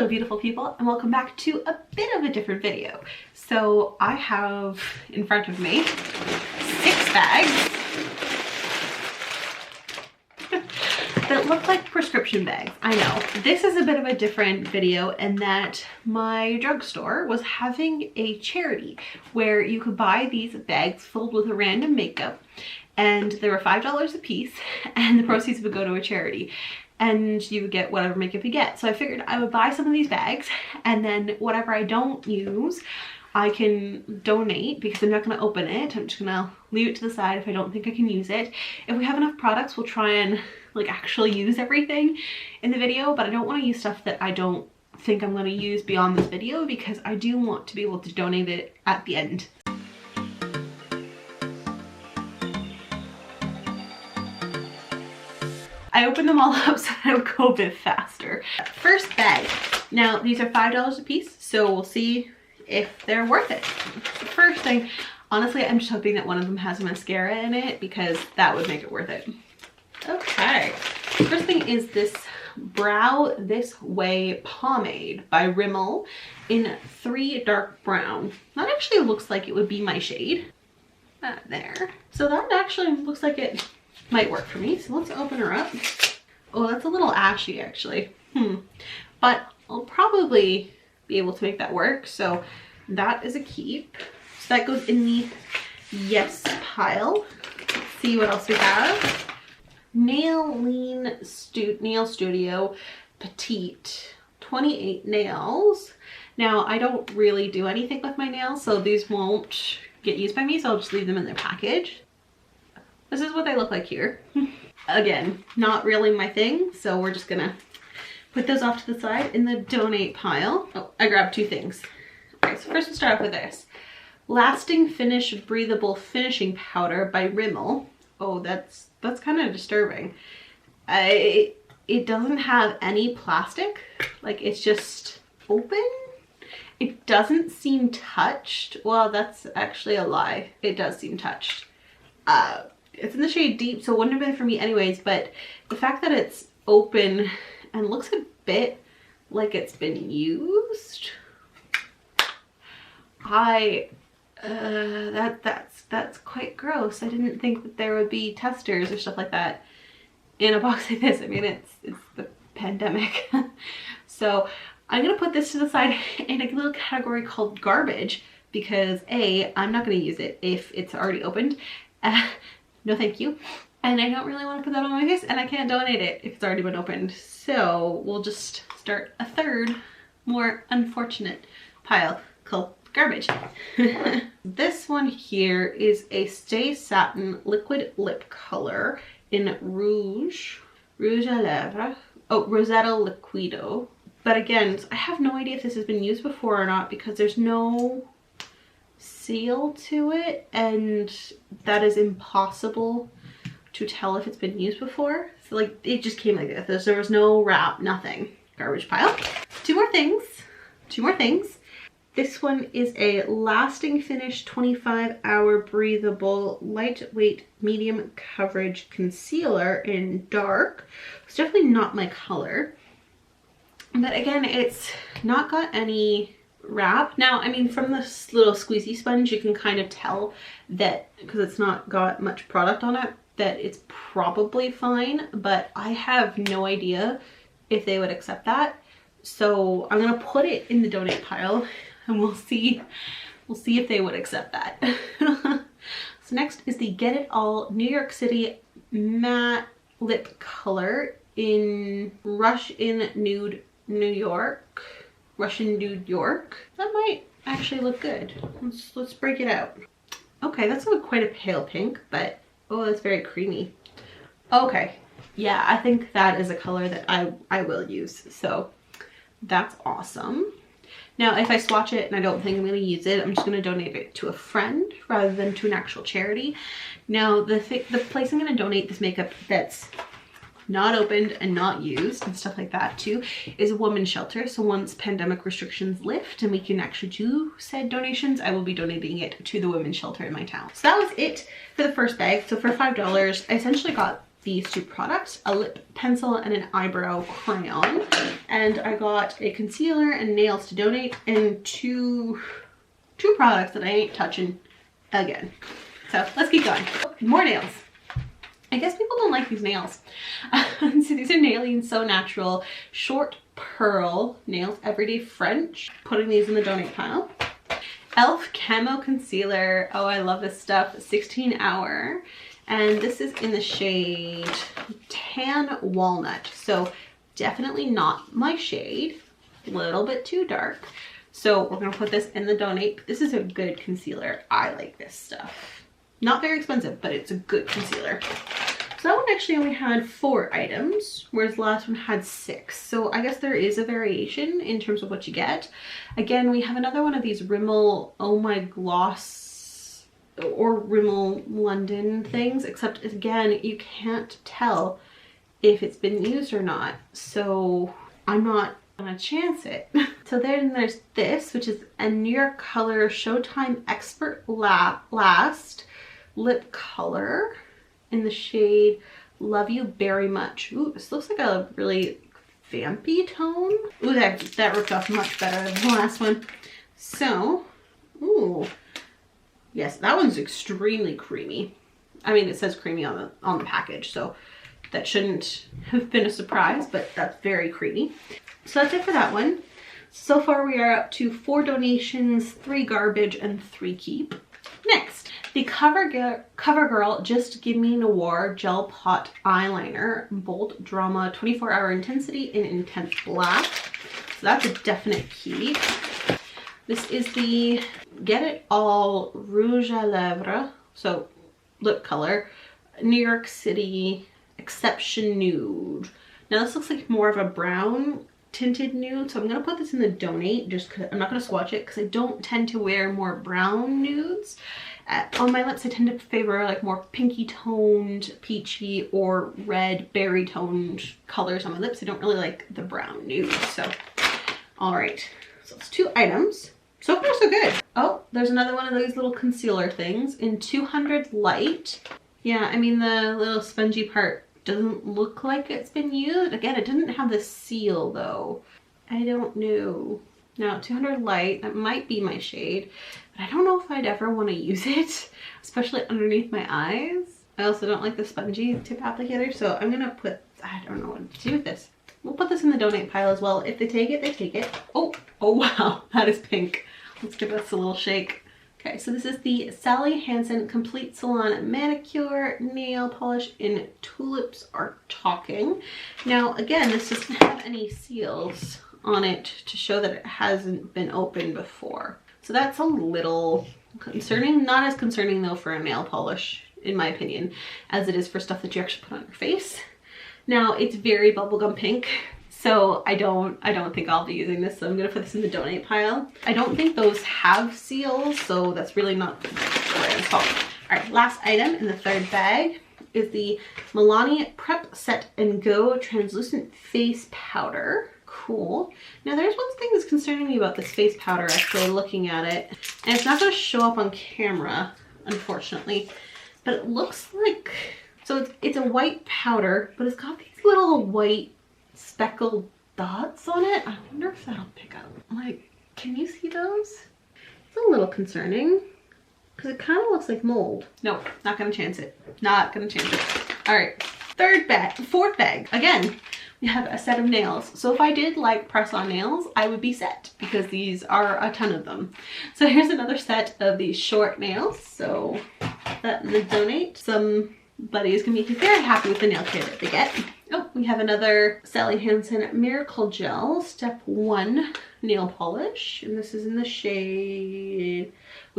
Hello beautiful people, and welcome back to a bit of a different video. So I have in front of me 6 bags that look like prescription bags. I know this is a bit of a different video in that my drugstore was having a charity where you could buy these bags filled with random makeup, and they were $5 a piece, and the proceeds would go to a charity. And you would get whatever makeup you get. So I figured I would buy some of these bags, and then whatever I don't use, I can donate, because I'm not going to open it. I'm just going to leave it to the side if I don't think I can use it. If we have enough products, we'll try and like actually use everything in the video, but I don't want to use stuff that I don't think I'm going to use beyond this video, because I do want to be able to donate it at the end. I opened them all up so that I would go a bit faster. First bag. Now these are $5 a piece, so we'll see if they're worth it. The first thing, honestly, I'm just hoping that one of them has mascara in it, because that would make it worth it. Okay, first thing is this Brow This Way pomade by Rimmel in 3 dark brown. That actually looks like it would be my shade. There. So that actually looks like it might work for me. So let's open her up. Oh, that's a little ashy actually. But I'll probably be able to make that work. So that is a keep. So that goes in the yes pile. Let's see what else we have. Nail Studio Petite 28 nails. Now I don't really do anything with my nails, so these won't get used by me, so I'll just leave them in their package. This is what they look like here. Again, not really my thing, so we're just gonna put those off to the side in the donate pile. Oh, I grabbed 2 things. Okay, so first we'll start off with this. Lasting Finish Breathable Finishing Powder by Rimmel. Oh, that's kind of disturbing. It doesn't have any plastic. Like, it's just open. It doesn't seem touched. Well, that's actually a lie. It does seem touched. It's in the shade Deep, so it wouldn't have been for me anyways, but the fact that it's open and looks a bit like it's been used, that's quite gross. I didn't think that there would be testers or stuff like that in a box like this. I mean, it's the pandemic. So I'm gonna put this to the side in a little category called garbage, because A, I'm not gonna use it if it's already opened. No thank you. And I don't really want to put that on my face, and I can't donate it if it's already been opened. So we'll just start a third, more unfortunate pile called garbage. This one here is a Stay Satin liquid lip color in Rouge à Lèvres. Oh, Rosetta Liquido. But again, I have no idea if this has been used before or not, because there's no seal to it, and that is impossible to tell if it's been used before. So like, it just came like this. There was no wrap, nothing. Garbage pile. 2 more things. This one is a Lasting Finish 25-hour breathable lightweight medium coverage concealer in dark. It's definitely not my color, but again, it's not got any wrap. Now, I mean, from this little squeezy sponge, you can kind of tell that, because it's not got much product on it, that it's probably fine, but I have no idea if they would accept that. So I'm gonna put it in the donate pile, and we'll see if they would accept that. So next is the Get It All New York City matte lip color in Russian Nude York. That might actually look good. Let's break it out. Okay, that's quite a pale pink, but oh, that's very creamy. Okay, yeah, I think that is a color that I will use, so that's awesome. Now, if I swatch it and I don't think I'm going to use it, I'm just going to donate it to a friend rather than to an actual charity. Now, the place I'm going to donate this makeup that's not opened and not used and stuff like that too is a women's shelter. So once pandemic restrictions lift and we can actually do said donations, I will be donating it to the women's shelter in my town. So that was it for the first bag. So for $5, I essentially got these two products, a lip pencil and an eyebrow crayon. And I got a concealer and nails to donate, and two products that I ain't touching again. So let's keep going. More nails. I guess people don't like these nails. So these are Nailing So Natural Short Pearl Nails Everyday French. Putting these in the donate pile. e.l.f. Camo Concealer. Oh, I love this stuff. 16 Hour. And this is in the shade Tan Walnut. So definitely not my shade. A little bit too dark. So we're going to put this in the donate. This is a good concealer. I like this stuff. Not very expensive, but it's a good concealer. So that one actually only had 4 items, whereas the last one had 6. So I guess there is a variation in terms of what you get. Again, we have another one of these Rimmel Oh My Gloss or Rimmel London things, except again, you can't tell if it's been used or not. So I'm not gonna chance it. So then there's this, which is a New York Color Showtime Expert Last Lip Color in the shade Love You Very Much. Ooh, this looks like a really vampy tone. Ooh, that ripped off much better than the last one. So, ooh, yes, that one's extremely creamy. I mean, it says creamy on the package, so that shouldn't have been a surprise, but that's very creamy. So that's it for that one. So far we are up to 4 donations, 3 garbage, and 3 keep. Next, the CoverGirl Just Give Me Noir Gel Pot Eyeliner, Bold Drama 24-Hour Intensity in Intense Black. So that's a definite keep. This is the Get It All Rouge à Lèvres, so lip color, New York City Exception Nude. Now this looks like more of a brown tinted nude, so I'm gonna put this in the donate just because I'm not gonna swatch it because I don't tend to wear more brown nudes. On my lips I tend to favor like more pinky toned, peachy, or red berry toned colors on my lips. I don't really like the brown nudes. So all right, so it's 2 items. So far so good. Oh, there's another one of those little concealer things in 200 Light. Yeah, I mean the little spongy part doesn't look like it's been used. Again, it didn't have the seal though. I don't know. Now 200 Light, that might be my shade, but I don't know if I'd ever want to use it, especially underneath my eyes. I also don't like the spongy tip applicator, so I'm gonna put, I don't know what to do with this. We'll put this in the donate pile as well. If they take it, they take it. Oh wow, that is pink. Let's give this a little shake. Okay, so this is the Sally Hansen Complete Salon Manicure Nail Polish in Tulips Are Talking. Now, again, this doesn't have any seals on it to show that it hasn't been opened before. So that's a little concerning. Not as concerning though for a nail polish, in my opinion, as it is for stuff that you actually put on your face. Now, it's very bubblegum pink. So I don't think I'll be using this, so I'm gonna put this in the donate pile. I don't think those have seals, so that's really not what it's called. All right, last item in the 3rd bag is the Milani Prep Set and Go Translucent Face Powder. Cool. Now there's one thing that's concerning me about this face powder, actually looking at it, and it's not gonna show up on camera, unfortunately, but it looks like, so it's a white powder, but it's got these little white speckled dots on it. I wonder if that'll pick up. Like, can you see those? It's a little concerning because it kind of looks like mold. No, not gonna chance it. Not gonna chance it. All right, 4th bag. Again, we have a set of nails. So if I did like press-on nails, I would be set because these are a ton of them. So here's another set of these short nails. So that in the donate. Somebody is gonna be very happy with the nail care that they get. Oh, we have another Sally Hansen Miracle Gel Step 1 nail polish, and this is in the shade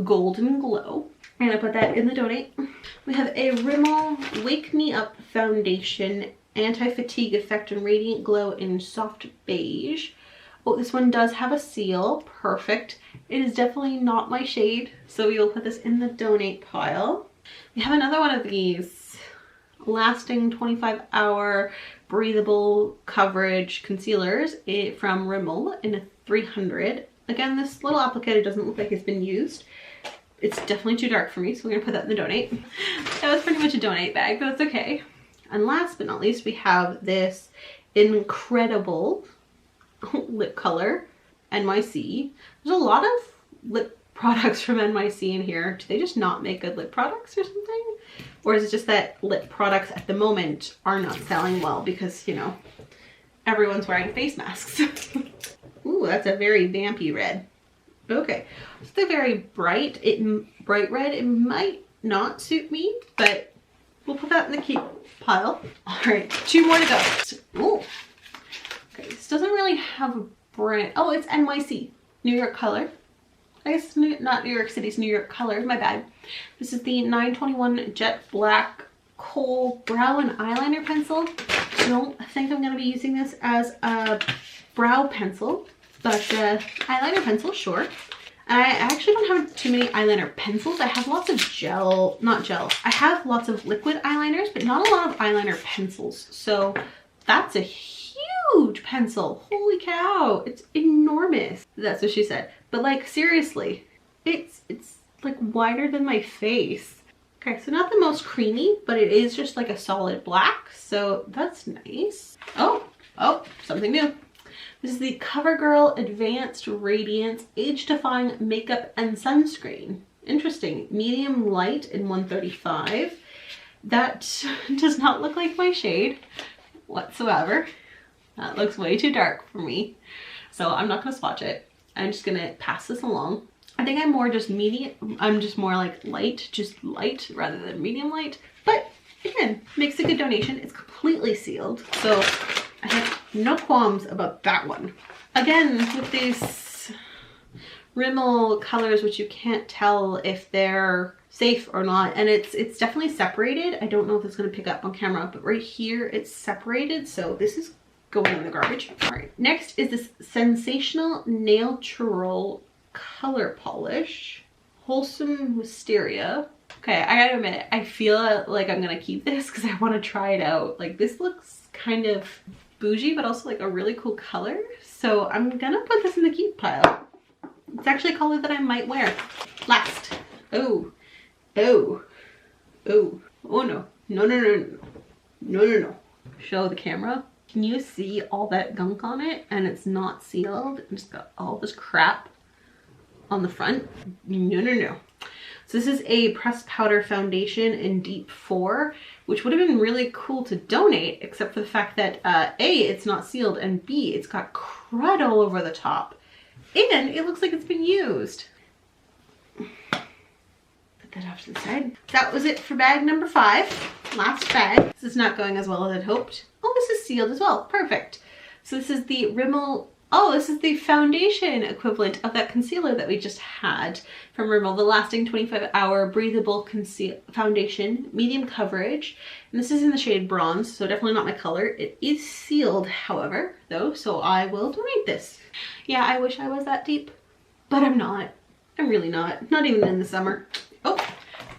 Golden Glow. I'm gonna put that in the donate. We have a Rimmel Wake Me Up Foundation Anti-Fatigue Effect and Radiant Glow in Soft Beige. Oh, this one does have a seal. Perfect. It is definitely not my shade, so we will put this in the donate pile. We have another one of these lasting 25-hour breathable coverage concealers from Rimmel in a 300. Again, this little applicator doesn't look like it's been used. It's definitely too dark for me, so we're gonna put that in the donate. That was pretty much a donate bag, but that's okay. And last but not least, we have this incredible lip color, NYC. There's a lot of lip products from NYC in here. Do they just not make good lip products or something? Or is it just that lip products at the moment are not selling well because, you know, everyone's wearing face masks? Ooh, that's a very vampy red. Okay, it's a very bright red. It might not suit me, but we'll put that in the keep pile. All right, 2 more to go. Ooh. Okay, this doesn't really have a brand. Oh, it's NYC, New York color. I guess not New York City's New York color, my bad. This is the 921 Jet Black Kohl Brow and Eyeliner Pencil. I don't think I'm gonna be using this as a brow pencil, but eyeliner pencil, sure. And I actually don't have too many eyeliner pencils. I have lots of I have lots of liquid eyeliners, but not a lot of eyeliner pencils. So that's a huge pencil. Holy cow, it's enormous. That's what she said. But like, seriously, it's like wider than my face. Okay, so not the most creamy, but it is just like a solid black. So that's nice. Oh, something new. This is the CoverGirl Advanced Radiance Age Defying Makeup and Sunscreen. Interesting. Medium light in 135. That does not look like my shade whatsoever. That looks way too dark for me. So I'm not going to swatch it. I'm just going to pass this along. I think I'm more just medium. I'm just more like light, just light rather than medium light. But again, makes a good donation. It's completely sealed. So I have no qualms about that one. Again, with these Rimmel colors, which you can't tell if they're safe or not, and it's definitely separated. I don't know if it's going to pick up on camera, but right here it's separated, so this is going in the garbage. All right, next is this Sensational Natural Color Polish, Wholesome Wisteria. Okay, I gotta admit, I feel like I'm gonna keep this because I want to try it out. Like, this looks kind of bougie, but also like a really cool color. So I'm gonna put this in the keep pile. It's actually a color that I might wear. Last. Oh no. No. Show the camera. Can you see all that gunk on it? And it's not sealed. It's got all this crap on the front. No. So this is a pressed powder foundation in Deep 4, which would have been really cool to donate, except for the fact that A, it's not sealed, and B, it's got crud all over the top. And it looks like it's been used. Put that off to the side. That was it for bag number 5. Last bag. This is not going as well as I'd hoped. Oh, this is sealed as well. Perfect. So this is the Rimmel. Oh, this is the foundation equivalent of that concealer that we just had from Rimmel, the Lasting 25-Hour Breathable Foundation, medium coverage. And this is in the shade Bronze, so definitely not my color. It is sealed, however, though, so I will donate this. Yeah, I wish I was that deep, but I'm not. I'm really not. Not even in the summer. Oh,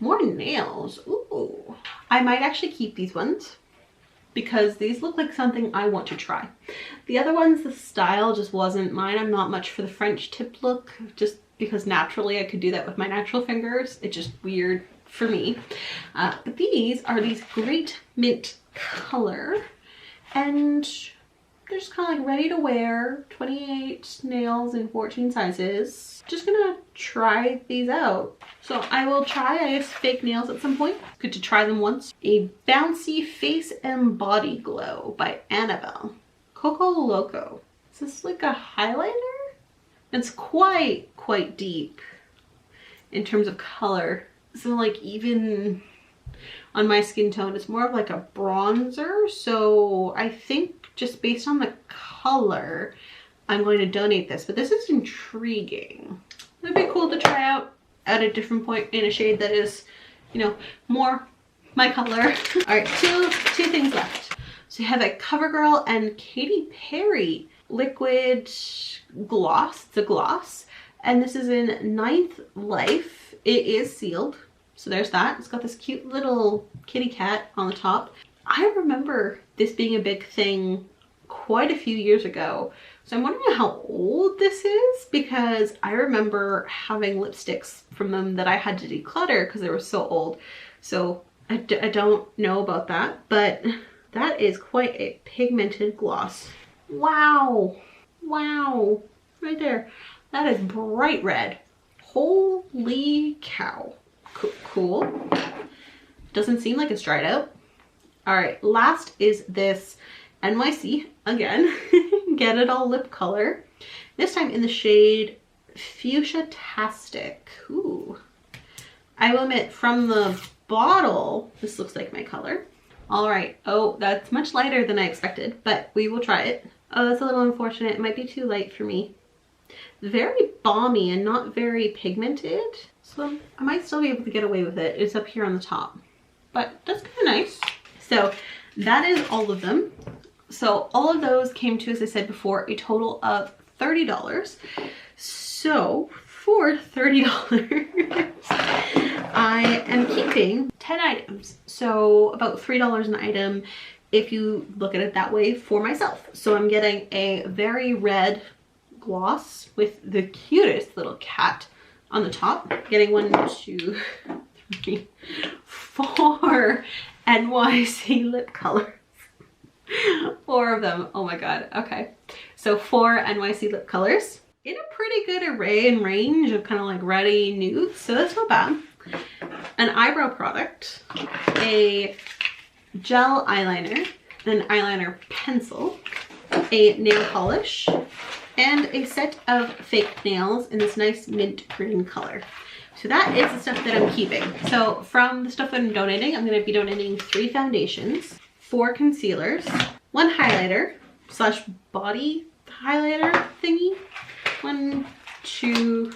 more nails. Ooh. I might actually keep these ones, because these look like something I want to try. The other ones, the style just wasn't mine. I'm not much for the French tip look, just because naturally I could do that with my natural fingers. It's just weird for me. But these are these great mint color, and they're just kind of like ready to wear. 28 nails in 14 sizes. Just gonna try these out. So I will try, I guess, fake nails at some point. Good to try them once. A Bouncy Face and Body Glow by Annabelle. Coco Loco. Is this like a highlighter? It's quite deep in terms of color. So like even on my skin tone, it's more of like a bronzer. So I think just based on the color, I'm going to donate this. But this is intriguing. It'd be cool to try out at a different point in a shade that is, you know, more my color. All right, two things left. So you have a CoverGirl and Katy Perry liquid gloss. It's a gloss, and this is in 9th Life. It is sealed, so there's that. It's got this cute little kitty cat on the top. I remember this being a big thing quite a few years ago. So I'm wondering how old this is, because I remember having lipsticks from them that I had to declutter because they were so old. So I don't know about that, but that is quite a pigmented gloss. Wow. Wow. Right there. That is bright red. Holy cow. Cool. Doesn't seem like it's dried out. All right, last is this NYC, again, Get It All lip color. This time in the shade Fuchsia-tastic. Ooh. I will admit, from the bottle, this looks like my color. All right. Oh, that's much lighter than I expected, but we will try it. Oh, that's a little unfortunate. It might be too light for me. Very balmy and not very pigmented. So I might still be able to get away with it. It's up here on the top, but that's kind of nice. So that is all of them. So all of those came to, as I said before, a total of $30. So for $30, I am keeping 10 items. So about $3 an item if you look at it that way for myself. So I'm getting a very red gloss with the cutest little cat on the top. Getting 1, 2, 3, 4 NYC lip colors. 4 of them. Oh my god. Okay. So 4 NYC lip colors in a pretty good array and range of kind of like reddy nudes. So that's not bad. An eyebrow product, a gel eyeliner, an eyeliner pencil, a nail polish, and a set of fake nails in this nice mint green color. So that is the stuff that I'm keeping. So from the stuff that I'm donating, I'm going to be donating 3 foundations, 4 concealers, 1 highlighter / body highlighter thingy, 1, 2,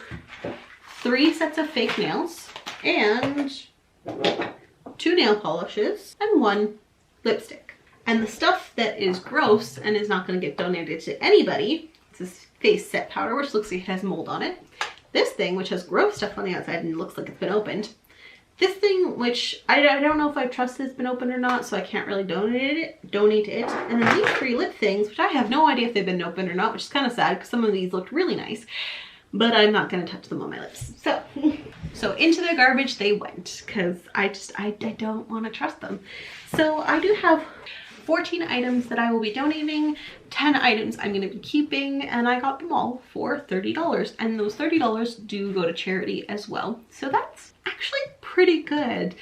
3 sets of fake nails, and 2 nail polishes, and 1 lipstick. And the stuff that is gross and is not going to get donated to anybody, it's this face set powder, which looks like it has mold on it. This thing, which has gross stuff on the outside and looks like it's been opened. This thing, which I don't know if I trust it's been opened or not, so I can't really donate it. And then these 3 lip things, which I have no idea if they've been opened or not, which is kind of sad because some of these looked really nice, but I'm not going to touch them on my lips. So into the garbage they went because I don't want to trust them. So I do have 14 items that I will be donating, 10 items I'm going to be keeping, and I got them all for $30. And those $30 do go to charity as well. So that's actually pretty good.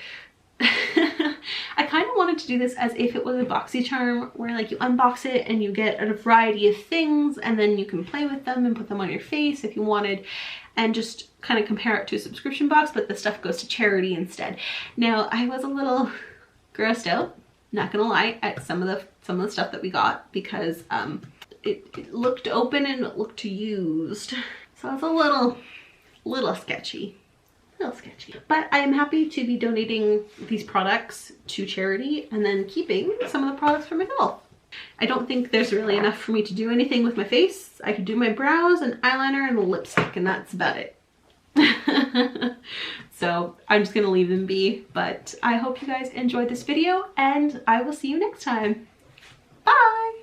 I kind of wanted to do this as if it was a BoxyCharm where like you unbox it and you get a variety of things and then you can play with them and put them on your face if you wanted, and just kind of compare it to a subscription box, but the stuff goes to charity instead. Now I was a little grossed out, not gonna lie, at some of the stuff that we got because it looked open and it looked used, so it's a little sketchy. But I am happy to be donating these products to charity and then keeping some of the products for myself. I don't think there's really enough for me to do anything with my face. I could do my brows and eyeliner and a lipstick, and that's about it. So I'm just gonna leave them be, but I hope you guys enjoyed this video and I will see you next time. Bye!